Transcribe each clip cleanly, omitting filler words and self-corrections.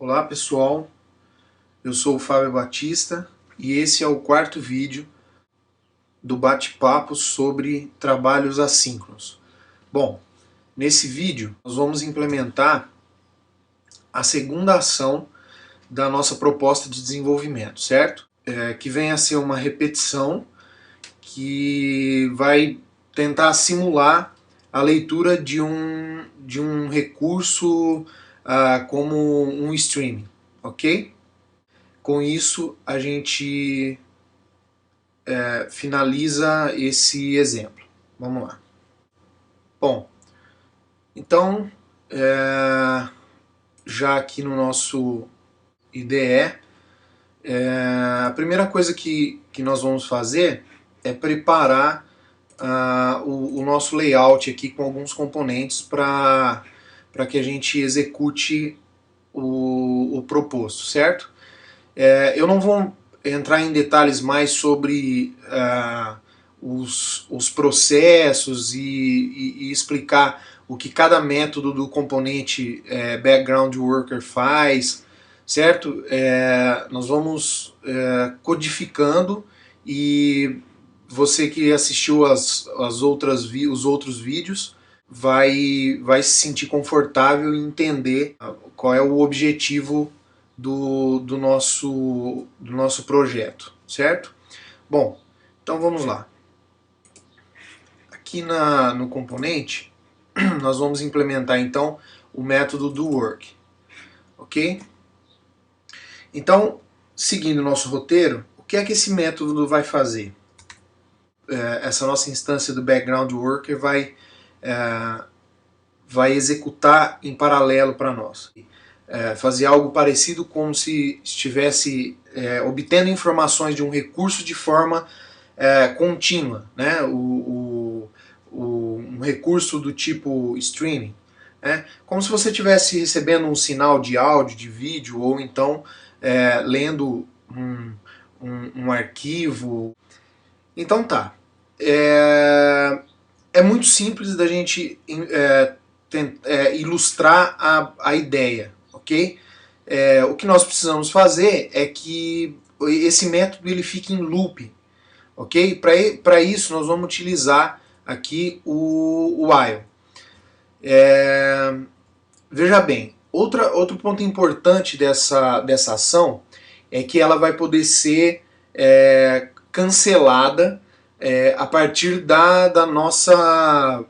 Olá pessoal, eu sou o Fábio Batista e esse é o quarto vídeo do bate-papo sobre trabalhos assíncronos. Bom, nesse vídeo nós vamos implementar a segunda ação da nossa proposta de desenvolvimento, certo? Que vem a ser uma repetição que vai tentar simular a leitura de um recurso como um streaming, ok? Com isso a gente finaliza esse exemplo. Vamos lá. Bom, então já aqui no nosso IDE, a primeira coisa que nós vamos fazer é preparar o nosso layout aqui com alguns componentes para que a gente execute o proposto, certo? Eu não vou entrar em detalhes mais sobre os processos e explicar o que cada método do componente background worker faz, certo? Nós vamos codificando e você que assistiu os outros vídeos vai se sentir confortável em entender qual é o objetivo do nosso projeto, certo? Bom, então vamos lá. Aqui no componente, nós vamos implementar então o método do work, ok? Então, seguindo o nosso roteiro, o que é que esse método vai fazer? Essa nossa instância do background worker vai executar em paralelo para nós. Fazer algo parecido como se estivesse obtendo informações de um recurso de forma contínua, né? Um recurso do tipo streaming, né? Como se você estivesse recebendo um sinal de áudio, de vídeo, ou então lendo um arquivo. Então tá. É muito simples da gente ilustrar a ideia, ok? O que nós precisamos fazer é que esse método ele fique em loop, ok? Para isso nós vamos utilizar aqui o while. Veja bem, outro ponto importante dessa ação é que ela vai poder ser cancelada a partir da nossa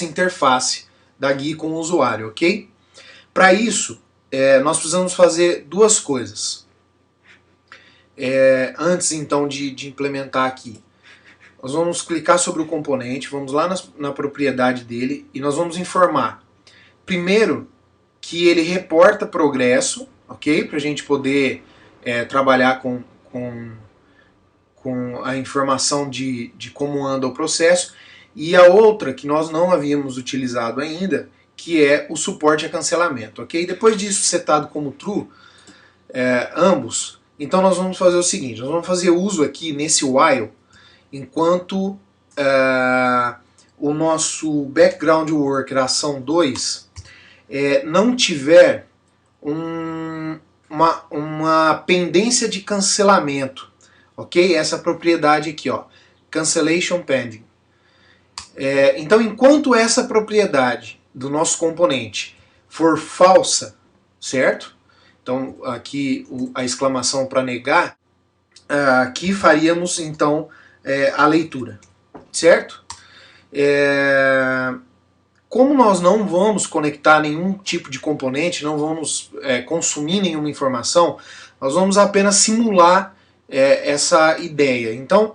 interface da GUI com o usuário, ok? Para isso, nós precisamos fazer duas coisas. Antes então de implementar aqui, nós vamos clicar sobre o componente, vamos lá na propriedade dele e nós vamos informar, primeiro, que ele reporta progresso, ok? Para a gente poder trabalhar com a informação de como anda o processo, e a outra que nós não havíamos utilizado ainda, que é o suporte a cancelamento, ok? Depois disso setado como true, ambos, então nós vamos fazer o seguinte, nós vamos fazer uso aqui nesse while, enquanto o nosso background worker ação 2 não tiver uma pendência de cancelamento, ok? Essa propriedade aqui, ó, cancellation pending. Então, enquanto essa propriedade do nosso componente for falsa, certo? Então, aqui a exclamação para negar, aqui faríamos então a leitura, certo? Como nós não vamos conectar nenhum tipo de componente, não vamos consumir nenhuma informação, nós vamos apenas simular essa ideia. Então,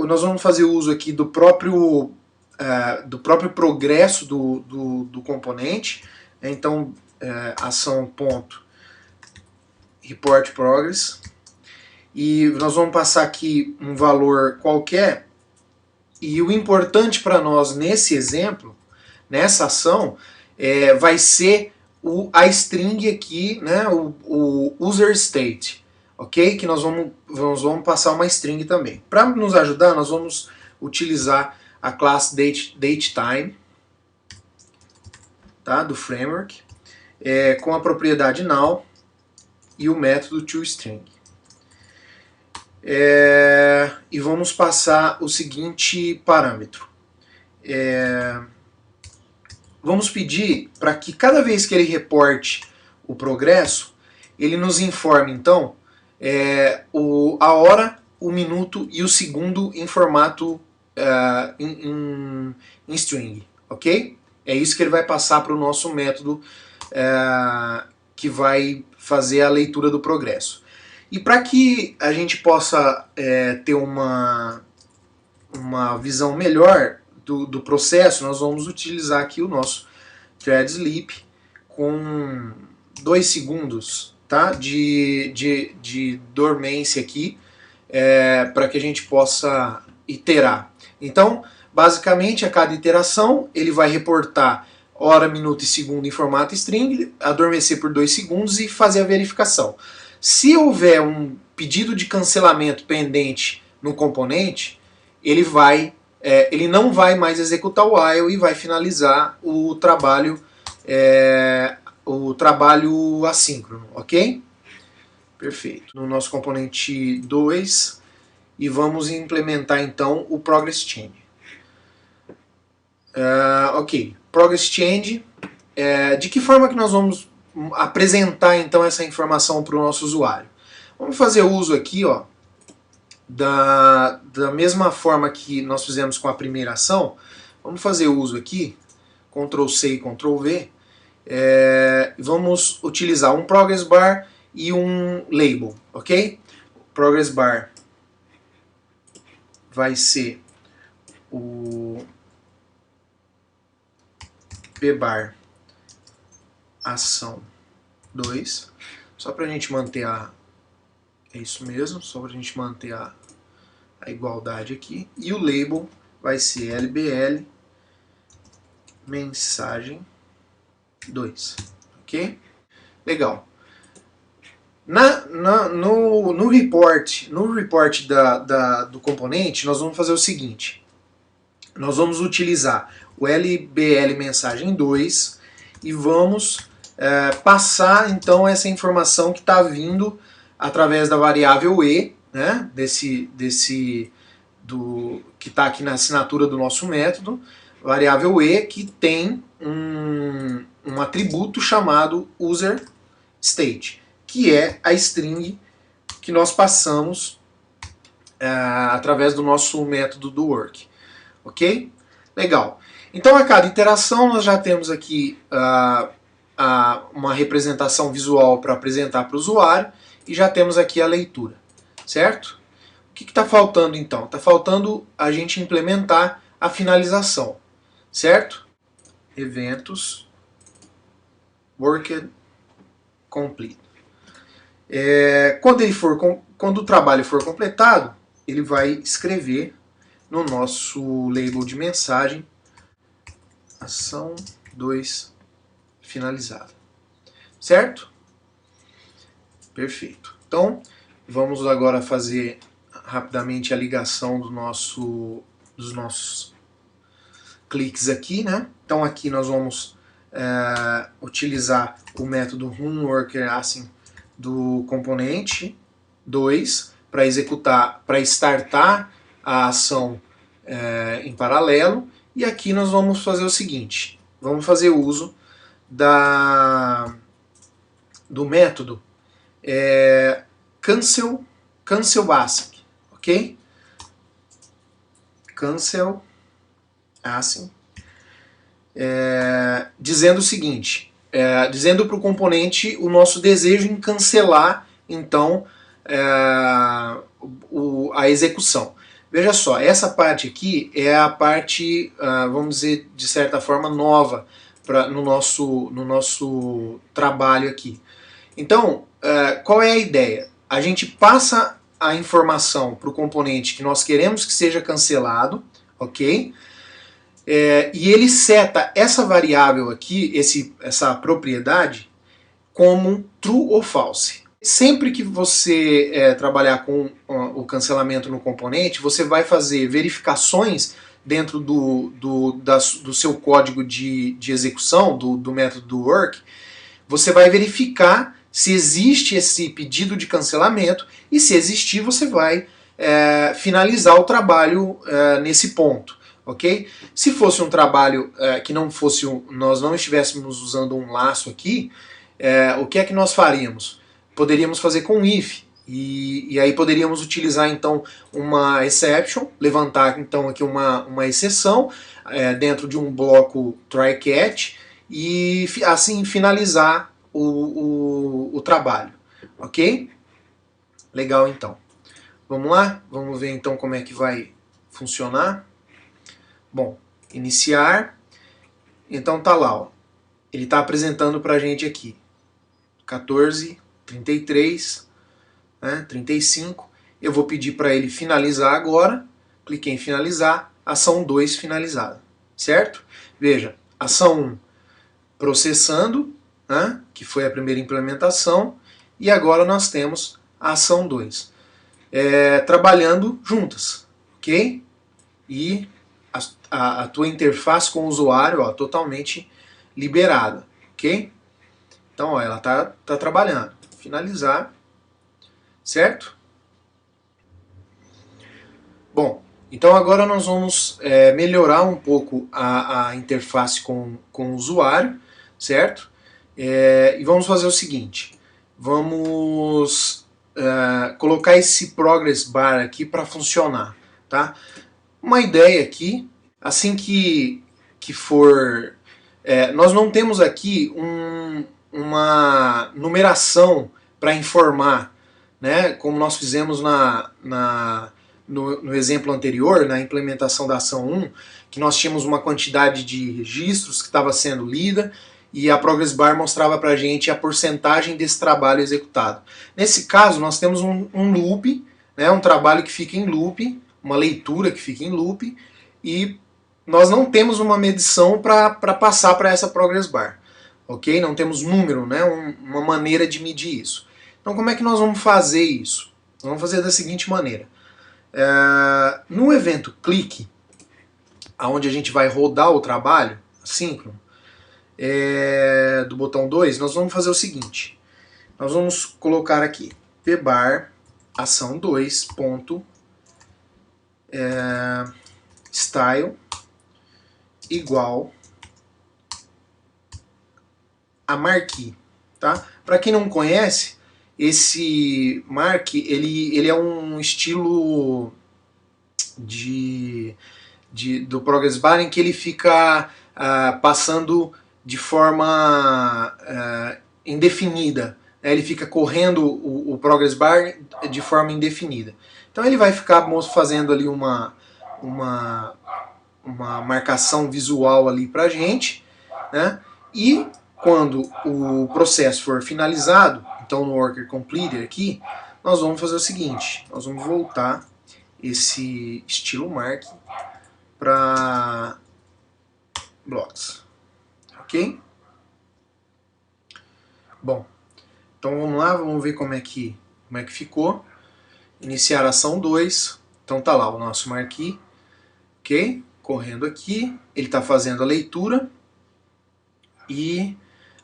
nós vamos fazer uso aqui do próprio progresso do componente. Então, ação.report progress. E nós vamos passar aqui um valor qualquer. E o importante para nós nesse exemplo, nessa ação, vai ser a string aqui, né, o user state, ok? Que nós vamos passar uma string também. Para nos ajudar, nós vamos utilizar a classe datetime, tá, do framework, com a propriedade null, e o método toString. E vamos passar o seguinte parâmetro. Vamos pedir para que cada vez que ele reporte o progresso, ele nos informe então a hora, o minuto e o segundo em formato em string, ok? É isso que ele vai passar para o nosso método que vai fazer a leitura do progresso. E para que a gente possa ter uma visão melhor do processo, nós vamos utilizar aqui o nosso thread sleep com 2 segundos, tá, de dormência aqui, para que a gente possa iterar. Então, basicamente, a cada iteração, ele vai reportar hora, minuto e segundo em formato string, adormecer por 2 segundos e fazer a verificação. Se houver um pedido de cancelamento pendente no componente, ele não vai mais executar o while e vai finalizar o trabalho assíncrono, ok? Perfeito. No nosso componente 2, e vamos implementar então o progress change. Ok, progress change. De que forma que nós vamos apresentar então essa informação para o nosso usuário? Vamos fazer uso aqui, ó, da mesma forma que nós fizemos com a primeira ação. Vamos fazer uso aqui, Ctrl C e Ctrl V. Vamos utilizar um progress bar e um label, ok? Progress bar vai ser o pbar ação 2, só para a gente manter é isso mesmo, só para a gente manter a igualdade aqui. E o label vai ser lbl mensagem 2, ok? Legal. No report do componente, nós vamos fazer o seguinte. Nós vamos utilizar o lbl mensagem 2 e vamos passar então essa informação que está vindo através da variável e, né, que está aqui na assinatura do nosso método, variável e que tem um atributo chamado userState, que é a string que nós passamos através do nosso método do work. Ok? Legal. Então a cada iteração nós já temos aqui uma representação visual para apresentar para o usuário e já temos aqui a leitura. Certo? O que está faltando então? Está faltando a gente implementar a finalização. Certo? Eventos worked complete. Quando o trabalho for completado, ele vai escrever no nosso label de mensagem ação 2 finalizada. Certo? Perfeito. Então, vamos agora fazer rapidamente a ligação dos nossos cliques aqui, né? Então aqui nós vamos utilizar o método runWorkerAsync do componente 2 para executar, para startar a ação em paralelo, e aqui nós vamos fazer o seguinte, vamos fazer uso do método cancel async, ok? Cancel async, dizendo o seguinte, dizendo para o componente o nosso desejo em cancelar então a execução. Veja só, essa parte aqui é a parte, vamos dizer, de certa forma nova no nosso trabalho aqui. Então, qual é a ideia? A gente passa a informação para o componente que nós queremos que seja cancelado, ok? E ele seta essa variável aqui, essa propriedade, como true ou false. Sempre que você trabalhar com o cancelamento no componente, você vai fazer verificações dentro do seu código de execução, do método do work. Você vai verificar se existe esse pedido de cancelamento, e se existir, você vai finalizar o trabalho nesse ponto. Ok? Se fosse um trabalho que não fosse nós não estivéssemos usando um laço aqui, o que é que nós faríamos? Poderíamos fazer com if, e aí poderíamos utilizar então uma exception, levantar então aqui uma exceção dentro de um bloco try-catch e assim finalizar o trabalho. Ok? Legal então. Vamos lá? Vamos ver então como é que vai funcionar. Bom, iniciar, então tá lá, ó. Ele está apresentando para a gente aqui 14, 33, né, 35. Eu vou pedir para ele finalizar agora, cliquei em finalizar, ação 2 finalizada, certo? Veja, ação 1 processando, né, que foi a primeira implementação, e agora nós temos a ação 2 trabalhando juntas, ok? E a tua interface com o usuário, ó, totalmente liberada, ok? Então, ó, ela tá trabalhando. Finalizar, certo? Bom, então agora nós vamos melhorar um pouco a interface com o usuário, certo? E vamos fazer o seguinte, vamos colocar esse progress bar aqui para funcionar, tá? Uma ideia aqui, assim que for... nós não temos aqui uma numeração para informar, né, como nós fizemos no exemplo anterior, na implementação da ação 1, que nós tínhamos uma quantidade de registros que estava sendo lida e a progress bar mostrava para a gente a porcentagem desse trabalho executado. Nesse caso, nós temos um loop, né, um trabalho que fica em loop, uma leitura que fica em loop, e nós não temos uma medição para passar para essa progress bar, ok? Não temos número, né? Uma maneira de medir isso. Então como é que nós vamos fazer isso? Vamos fazer da seguinte maneira. No evento clique, onde a gente vai rodar o trabalho, assíncrono, do botão 2, nós vamos fazer o seguinte. Nós vamos colocar aqui pbar ação 2 ponto style igual a marquee, tá? Para quem não conhece, esse marquee ele é um estilo do progress bar em que ele fica passando de forma indefinida. Ele fica correndo o progress bar de forma indefinida. Então ele vai ficar fazendo ali uma marcação visual ali pra gente, né? E quando o processo for finalizado, então no worker completed aqui, nós vamos fazer o seguinte, nós vamos voltar esse estilo mark para blocks, ok? Bom, então vamos lá, vamos ver como é que ficou. Iniciar ação 2, então tá lá o nosso marquee, ok? Correndo aqui, ele está fazendo a leitura e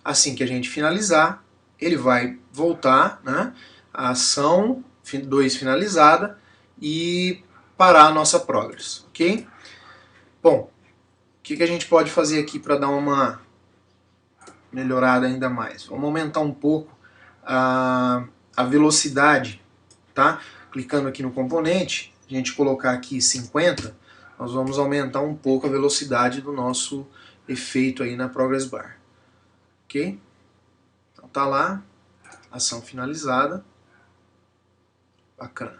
assim que a gente finalizar, ele vai voltar, né, a ação 2 finalizada e parar a nossa progress, ok? Bom, o que a gente pode fazer aqui para dar uma melhorada ainda mais? Vamos aumentar um pouco a velocidade, tá? Clicando aqui no componente, a gente colocar aqui 50, nós vamos aumentar um pouco a velocidade do nosso efeito aí na progress bar, ok? Então tá lá, ação finalizada, bacana,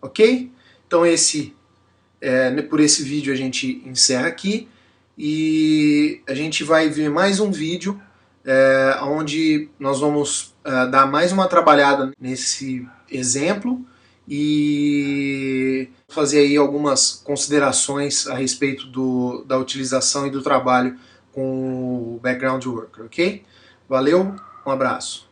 ok? Então por esse vídeo a gente encerra aqui e a gente vai ver mais um vídeo onde nós vamos dar mais uma trabalhada nesse exemplo e fazer aí algumas considerações a respeito da utilização e do trabalho com o Background Worker, ok? Valeu, um abraço.